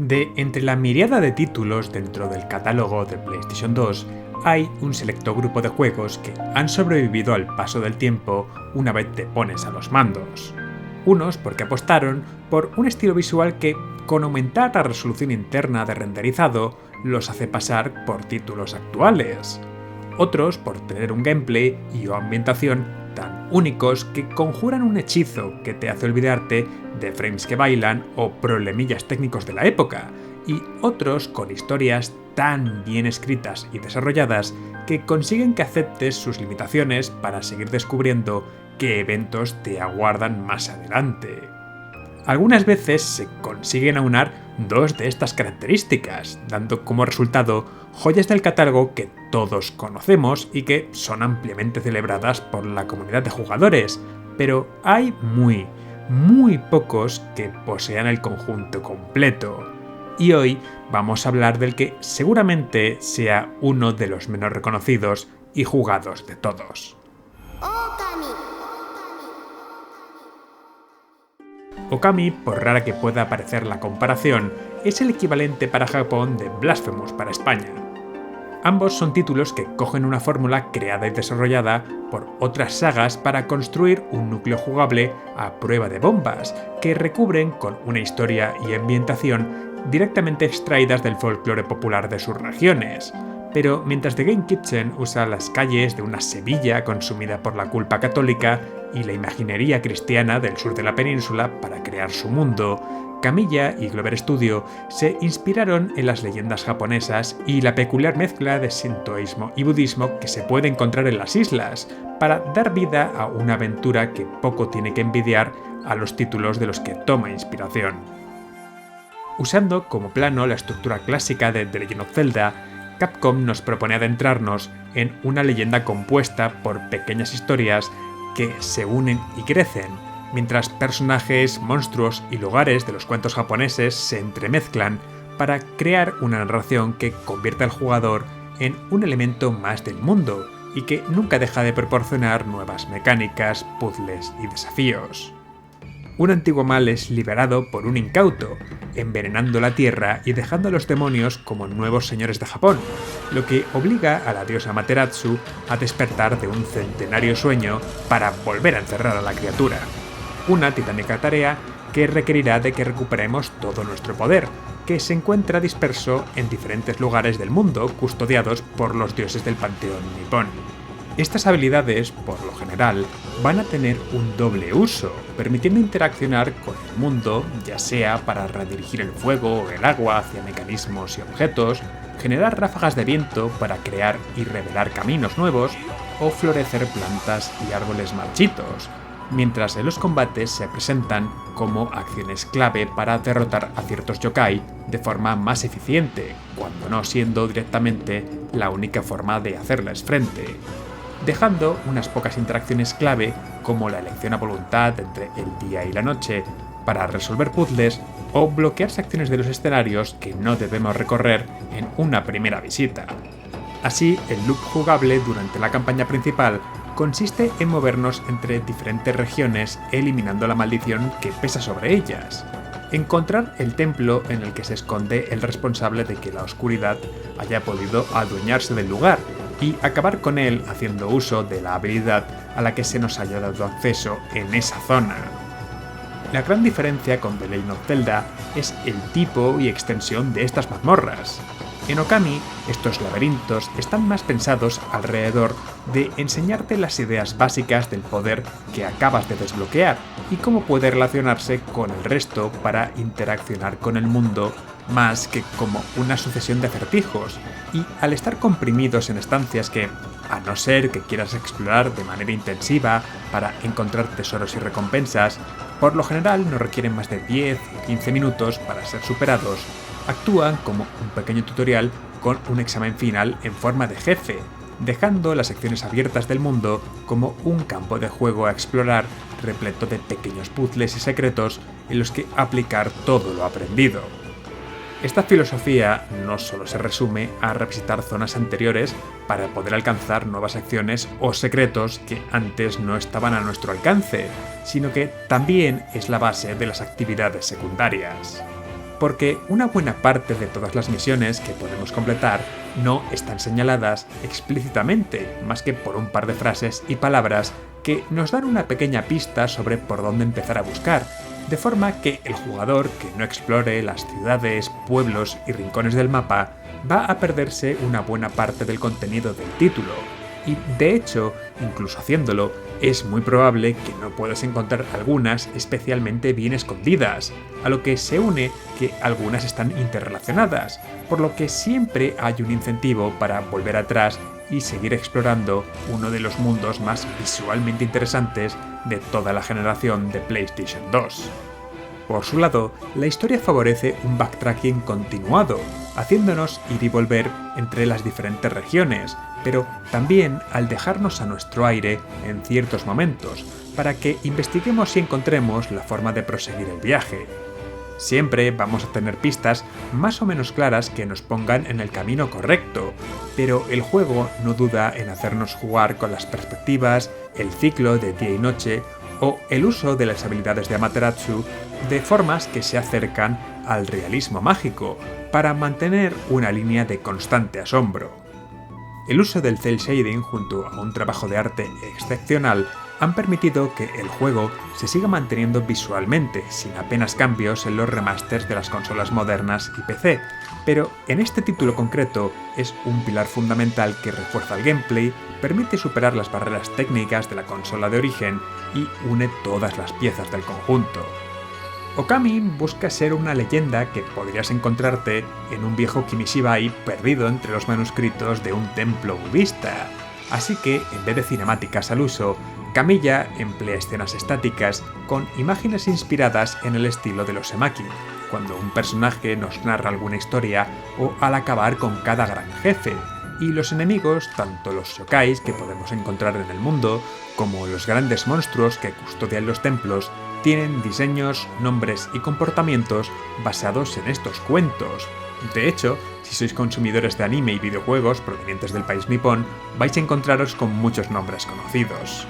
De entre la miríada de títulos dentro del catálogo de PlayStation 2, hay un selecto grupo de juegos que han sobrevivido al paso del tiempo una vez te pones a los mandos. Unos porque apostaron por un estilo visual que, con aumentar la resolución interna de renderizado, los hace pasar por títulos actuales. Otros por tener un gameplay y o ambientación tan únicos que conjuran un hechizo que te hace olvidarte de frames que bailan o problemillas técnicos de la época, y otros con historias tan bien escritas y desarrolladas que consiguen que aceptes sus limitaciones para seguir descubriendo qué eventos te aguardan más adelante. Algunas veces se consiguen aunar dos de estas características, dando como resultado joyas del catálogo que todos conocemos y que son ampliamente celebradas por la comunidad de jugadores, pero hay muy pocos que posean el conjunto completo. Y hoy vamos a hablar del que seguramente sea uno de los menos reconocidos y jugados de todos. Okami, por rara que pueda parecer la comparación, es el equivalente para Japón de Blasphemous para España. Ambos son títulos que cogen una fórmula creada y desarrollada por otras sagas para construir un núcleo jugable a prueba de bombas, que recubren con una historia y ambientación directamente extraídas del folclore popular de sus regiones. Pero mientras The Game Kitchen usa las calles de una Sevilla consumida por la culpa católica y la imaginería cristiana del sur de la península para crear su mundo, Kamiya y Glover Studio se inspiraron en las leyendas japonesas y la peculiar mezcla de sintoísmo y budismo que se puede encontrar en las islas, para dar vida a una aventura que poco tiene que envidiar a los títulos de los que toma inspiración. Usando como plano la estructura clásica de The Legend of Zelda, Capcom nos propone adentrarnos en una leyenda compuesta por pequeñas historias que se unen y crecen, mientras personajes, monstruos y lugares de los cuentos japoneses se entremezclan para crear una narración que convierte al jugador en un elemento más del mundo y que nunca deja de proporcionar nuevas mecánicas, puzzles y desafíos. Un antiguo mal es liberado por un incauto, envenenando la tierra y dejando a los demonios como nuevos señores de Japón, lo que obliga a la diosa Amaterasu a despertar de un centenario sueño para volver a encerrar a la criatura. Una titánica tarea que requerirá de que recuperemos todo nuestro poder, que se encuentra disperso en diferentes lugares del mundo custodiados por los dioses del panteón nipón. Estas habilidades, por lo general, van a tener un doble uso, permitiendo interaccionar con el mundo, ya sea para redirigir el fuego o el agua hacia mecanismos y objetos, generar ráfagas de viento para crear y revelar caminos nuevos, o florecer plantas y árboles marchitos, mientras en los combates se presentan como acciones clave para derrotar a ciertos yokai de forma más eficiente, cuando no siendo directamente la única forma de hacerles frente, dejando unas pocas interacciones clave como la elección a voluntad entre el día y la noche para resolver puzzles o bloquear secciones de los escenarios que no debemos recorrer en una primera visita. Así, el loop jugable durante la campaña principal consiste en movernos entre diferentes regiones eliminando la maldición que pesa sobre ellas, encontrar el templo en el que se esconde el responsable de que la oscuridad haya podido adueñarse del lugar y acabar con él haciendo uso de la habilidad a la que se nos haya dado acceso en esa zona. La gran diferencia con The Legend of Zelda es el tipo y extensión de estas mazmorras. En Okami, estos laberintos están más pensados alrededor de enseñarte las ideas básicas del poder que acabas de desbloquear y cómo puede relacionarse con el resto para interaccionar con el mundo, más que como una sucesión de acertijos, y al estar comprimidos en estancias que, a no ser que quieras explorar de manera intensiva para encontrar tesoros y recompensas, por lo general no requieren más de 10 o 15 minutos para ser superados, actúan como un pequeño tutorial con un examen final en forma de jefe, dejando las secciones abiertas del mundo como un campo de juego a explorar repleto de pequeños puzzles y secretos en los que aplicar todo lo aprendido. Esta filosofía no solo se resume a revisitar zonas anteriores para poder alcanzar nuevas acciones o secretos que antes no estaban a nuestro alcance, sino que también es la base de las actividades secundarias. porque una buena parte de todas las misiones que podemos completar no están señaladas explícitamente, más que por un par de frases y palabras que nos dan una pequeña pista sobre por dónde empezar a buscar, de forma que el jugador que no explore las ciudades, pueblos y rincones del mapa va a perderse una buena parte del contenido del título. Y de hecho, incluso haciéndolo, es muy probable que no puedas encontrar algunas especialmente bien escondidas, a lo que se une que algunas están interrelacionadas, por lo que siempre hay un incentivo para volver atrás y seguir explorando uno de los mundos más visualmente interesantes de toda la generación de PlayStation 2. Por su lado, la historia favorece un backtracking continuado, haciéndonos ir y volver entre las diferentes regiones, pero también al dejarnos a nuestro aire en ciertos momentos, para que investiguemos y encontremos la forma de proseguir el viaje. Siempre vamos a tener pistas más o menos claras que nos pongan en el camino correcto, pero el juego no duda en hacernos jugar con las perspectivas, el ciclo de día y noche o el uso de las habilidades de Amaterasu de formas que se acercan al realismo mágico, para mantener una línea de constante asombro. El uso del cel shading junto a un trabajo de arte excepcional han permitido que el juego se siga manteniendo visualmente, sin apenas cambios en los remasters de las consolas modernas y PC, pero en este título concreto es un pilar fundamental que refuerza el gameplay, permite superar las barreras técnicas de la consola de origen y une todas las piezas del conjunto. Okami busca ser una leyenda que podrías encontrarte en un viejo Kimishibai perdido entre los manuscritos de un templo budista, así que en vez de cinemáticas al uso, Kamiya emplea escenas estáticas con imágenes inspiradas en el estilo de los Emaki, cuando un personaje nos narra alguna historia o al acabar con cada gran jefe, y los enemigos, tanto los yokais que podemos encontrar en el mundo, como los grandes monstruos que custodian los templos, tienen diseños, nombres y comportamientos basados en estos cuentos. De hecho, si sois consumidores de anime y videojuegos provenientes del país nipón, vais a encontraros con muchos nombres conocidos.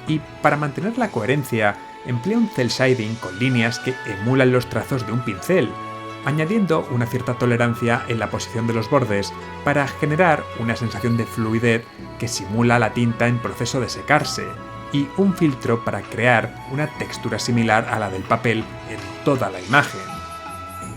Y para mantener la coherencia, emplea un cel shading con líneas que emulan los trazos de un pincel, añadiendo una cierta tolerancia en la posición de los bordes para generar una sensación de fluidez que simula la tinta en proceso de secarse, y un filtro para crear una textura similar a la del papel en toda la imagen.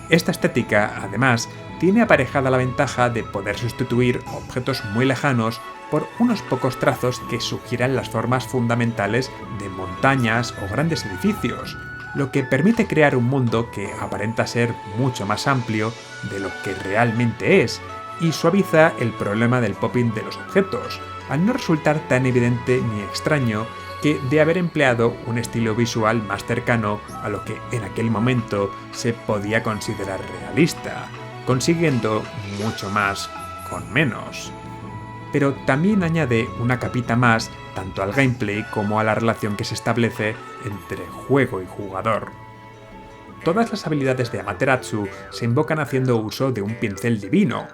Esta estética, además, tiene aparejada la ventaja de poder sustituir objetos muy lejanos por unos pocos trazos que sugieran las formas fundamentales de montañas o grandes edificios, lo que permite crear un mundo que aparenta ser mucho más amplio de lo que realmente es, y suaviza el problema del popping de los objetos, al no resultar tan evidente ni extraño que de haber empleado un estilo visual más cercano a lo que en aquel momento se podía considerar realista, consiguiendo mucho más con menos. Pero también añade una capita más tanto al gameplay como a la relación que se establece entre juego y jugador. Todas las habilidades de Amaterasu se invocan haciendo uso de un pincel divino.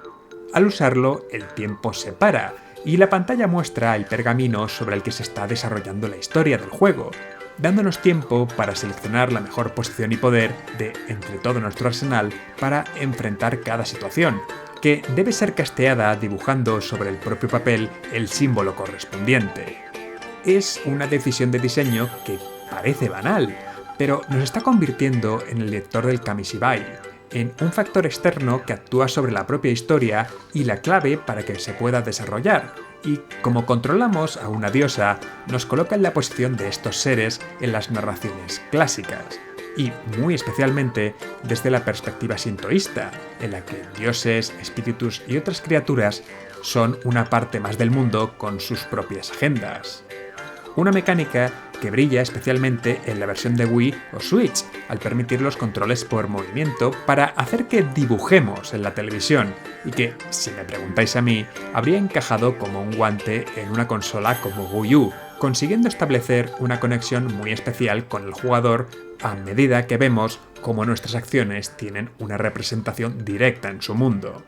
Al usarlo, el tiempo se para, y la pantalla muestra el pergamino sobre el que se está desarrollando la historia del juego, dándonos tiempo para seleccionar la mejor posición y poder de entre todo nuestro arsenal para enfrentar cada situación, que debe ser casteada dibujando sobre el propio papel el símbolo correspondiente. Es una decisión de diseño que parece banal, pero nos está convirtiendo en el lector del Kamishibai, en un factor externo que actúa sobre la propia historia y la clave para que se pueda desarrollar, y como controlamos a una diosa, nos coloca en la posición de estos seres en las narraciones clásicas, y muy especialmente desde la perspectiva sintoísta, en la que dioses, espíritus y otras criaturas son una parte más del mundo con sus propias agendas. Una mecánica que brilla especialmente en la versión de Wii o Switch, al permitir los controles por movimiento para hacer que dibujemos en la televisión, y que, si me preguntáis a mí, habría encajado como un guante en una consola como Wii U, consiguiendo establecer una conexión muy especial con el jugador a medida que vemos cómo nuestras acciones tienen una representación directa en su mundo.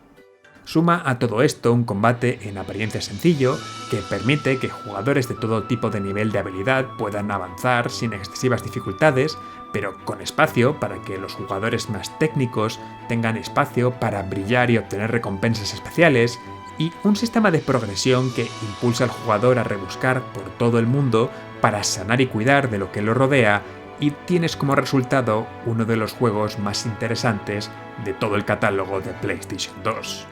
Suma a todo esto un combate en apariencia sencillo, que permite que jugadores de todo tipo de nivel de habilidad puedan avanzar sin excesivas dificultades, pero con espacio para que los jugadores más técnicos tengan espacio para brillar y obtener recompensas especiales, y un sistema de progresión que impulsa al jugador a rebuscar por todo el mundo para sanar y cuidar de lo que lo rodea, y tienes como resultado uno de los juegos más interesantes de todo el catálogo de PlayStation 2.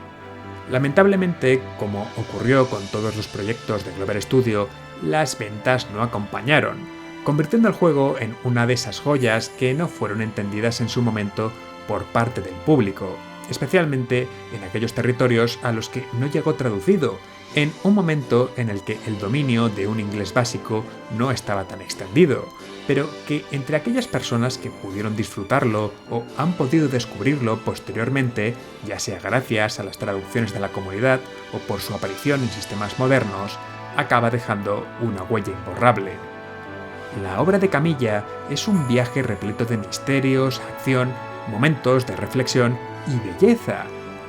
Lamentablemente, como ocurrió con todos los proyectos de Clover Studio, las ventas no acompañaron, convirtiendo el juego en una de esas joyas que no fueron entendidas en su momento por parte del público, especialmente en aquellos territorios a los que no llegó traducido, en un momento en el que el dominio de un inglés básico no estaba tan extendido, pero que entre aquellas personas que pudieron disfrutarlo o han podido descubrirlo posteriormente, ya sea gracias a las traducciones de la comunidad o por su aparición en sistemas modernos, acaba dejando una huella imborrable. La obra de Camilla es un viaje repleto de misterios, acción, momentos de reflexión y belleza,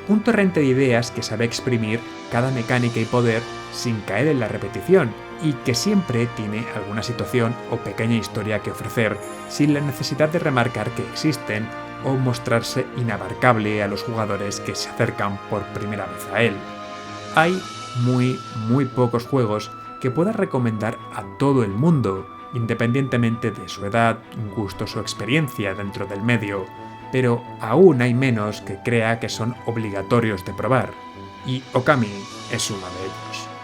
un torrente de ideas que sabe exprimir cada mecánica y poder sin caer en la repetición, y que siempre tiene alguna situación o pequeña historia que ofrecer sin la necesidad de remarcar que existen o mostrarse inabarcable a los jugadores que se acercan por primera vez a él. Hay muy pocos juegos que pueda recomendar a todo el mundo, independientemente de su edad, gustos o experiencia dentro del medio, pero aún hay menos que crea que son obligatorios de probar, y Okami es uno de ellos.